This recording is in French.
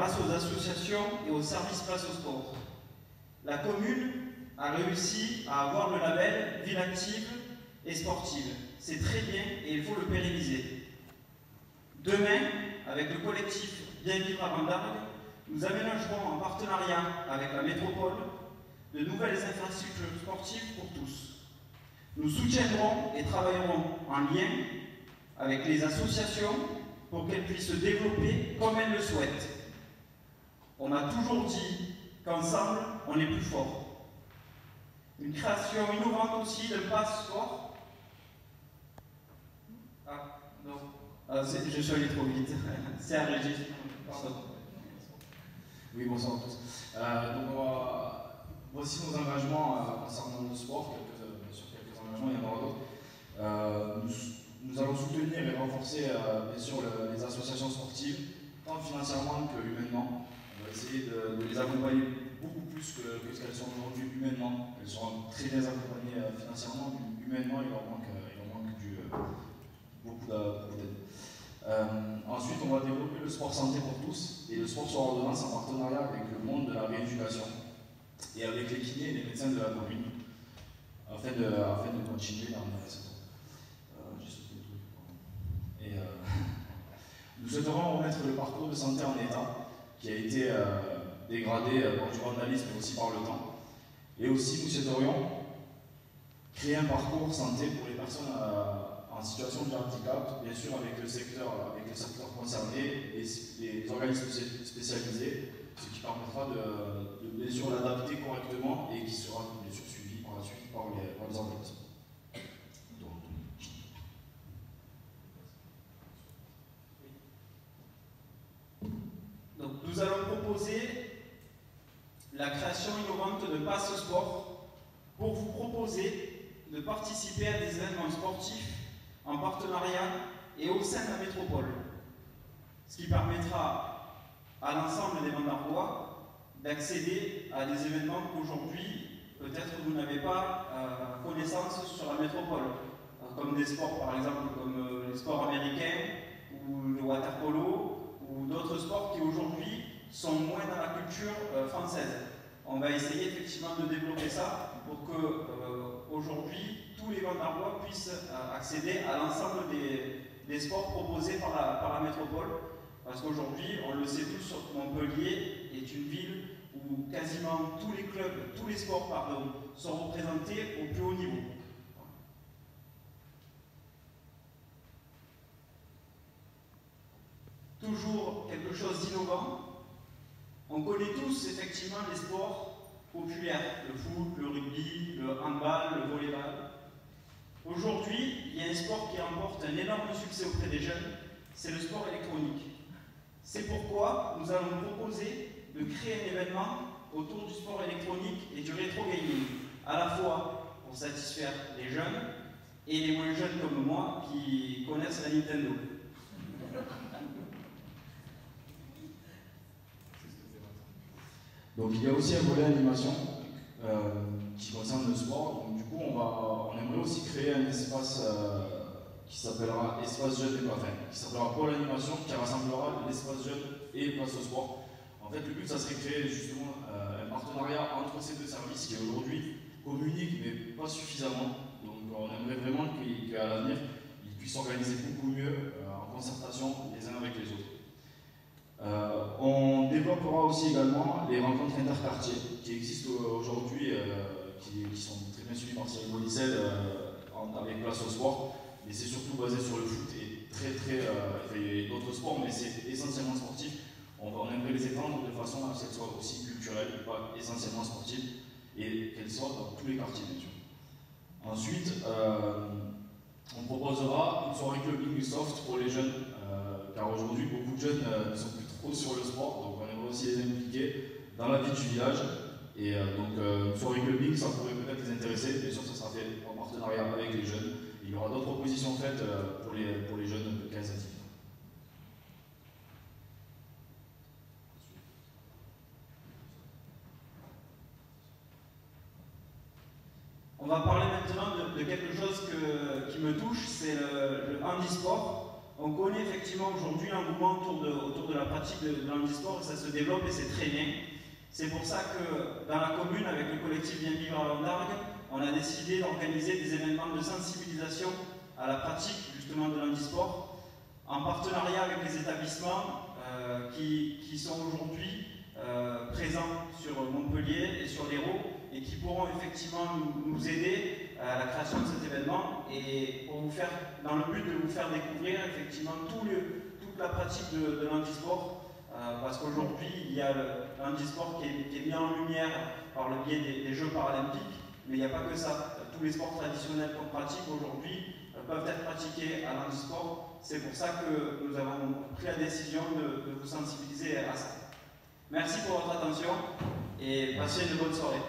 grâce aux associations et aux services Place au Sport. La commune a réussi à avoir le label Ville active et sportive. C'est très bien et il faut le pérenniser. Demain, avec le collectif Bien Vivre à Vendargues, nous aménagerons en partenariat avec la métropole de nouvelles infrastructures sportives pour tous. Nous soutiendrons et travaillerons en lien avec les associations pour qu'elles puissent se développer comme elles le souhaitent. On a toujours dit qu'ensemble, on est plus fort. Une création innovante aussi de passe-sport. Ah, non. Je suis allé trop vite. C'est à Régis. Pardon. Oui, bonsoir à tous. Voici nos engagements concernant le sport. Sur quelques engagements, il y en aura d'autres. Nous allons soutenir et renforcer bien sûr les associations sportives, tant financièrement que humainement. On va essayer de les accompagner beaucoup plus que ce qu'elles sont aujourd'hui humainement. Elles seront très bien accompagnées financièrement, mais humainement, il leur manque beaucoup d'aide. Ensuite, on va développer le sport santé pour tous et le sport sur ordonnance en partenariat avec le monde de la rééducation et avec les kinés et les médecins de la commune afin de continuer dans cette nous souhaiterons remettre le parcours de santé en état, qui a été dégradé par du vandalisme et aussi par le temps. Et aussi, nous souhaiterions créer un parcours santé pour les personnes en situation de handicap, bien sûr avec le secteur concerné, les organismes spécialisés, ce qui permettra de bien sûr l'adapter correctement et qui sera bien sûr suivi par la suite par les organismes. Donc, nous allons proposer la création innovante de Passe Sport pour vous proposer de participer à des événements sportifs en partenariat et au sein de la métropole. Ce qui permettra à l'ensemble des Vendargois d'accéder à des événements qu'aujourd'hui, peut-être vous n'avez pas connaissance sur la métropole. Comme des sports, par exemple, comme les sports américains ou le water-polo, ou d'autres sports qui aujourd'hui sont moins dans la culture française. On va essayer effectivement de développer ça pour que aujourd'hui tous les Vendargois puissent accéder à l'ensemble des sports proposés par la métropole. Parce qu'aujourd'hui, on le sait tous, Montpellier est une ville où quasiment tous les clubs, tous les sports sont représentés au plus haut niveau. Toujours quelque chose d'innovant. On connaît tous effectivement les sports populaires, le foot, le rugby, le handball, le volleyball. Aujourd'hui, il y a un sport qui remporte un énorme succès auprès des jeunes, c'est le sport électronique. C'est pourquoi nous allons proposer de créer un événement autour du sport électronique et du rétro gaming, à la fois pour satisfaire les jeunes et les moins jeunes comme moi qui connaissent la Nintendo. Donc il y a aussi un volet animation qui concerne le sport. Donc du coup, on aimerait aussi créer un espace qui s'appellera Espace Jeunes et qui s'appellera Pôle Animation, qui rassemblera l'espace jeunes et Place au Sport. En fait, le but, ça serait de créer justement un partenariat entre ces deux services qui aujourd'hui communiquent, mais pas suffisamment. Donc on aimerait vraiment qu'à l'avenir, ils puissent s'organiser beaucoup mieux en concertation les uns avec les autres. On développera aussi également les rencontres interquartiers qui existent aujourd'hui, qui sont très bien suivies par Cyril Bolicel avec Place au Sport, mais c'est surtout basé sur le foot et d'autres sports, mais c'est essentiellement sportif. On aimerait les étendre de façon à ce qu'elles soient aussi culturelles, pas essentiellement sportives, et qu'elles soient dans tous les quartiers, bien sûr. Ensuite, on proposera une soirée clubbing soft pour les jeunes, car aujourd'hui, beaucoup de jeunes ne sont plus trop sur le sport, donc on aimerait aussi les impliquer dans la vie du village. Et donc, une soirée clubbing, ça pourrait peut-être les intéresser. Bien sûr, ça sera fait en partenariat avec les jeunes. Il y aura d'autres propositions faites pour les jeunes de 15 à 18 ans. On va parler maintenant de quelque chose qui me touche, c'est le handisport. On connaît effectivement aujourd'hui l'engouement autour de la pratique de l'handisport et ça se développe et c'est très bien. C'est pour ça que dans la commune, avec le collectif Bien Vivre à Landargues, on a décidé d'organiser des événements de sensibilisation à la pratique justement de l'handisport en partenariat avec les établissements qui sont aujourd'hui présents sur Montpellier et sur l'Hérault et qui pourront effectivement nous aider à la création de cet événement et pour vous faire, dans le but de vous faire découvrir effectivement toute la pratique de l'handisport parce qu'aujourd'hui il y a le handisport qui est mis en lumière par le biais des Jeux paralympiques, mais il n'y a pas que ça. Tous les sports traditionnels qu'on pratique aujourd'hui peuvent être pratiqués à l'handisport. C'est pour ça que nous avons pris la décision de vous sensibiliser à ça. Merci pour votre attention et passez une bonne soirée.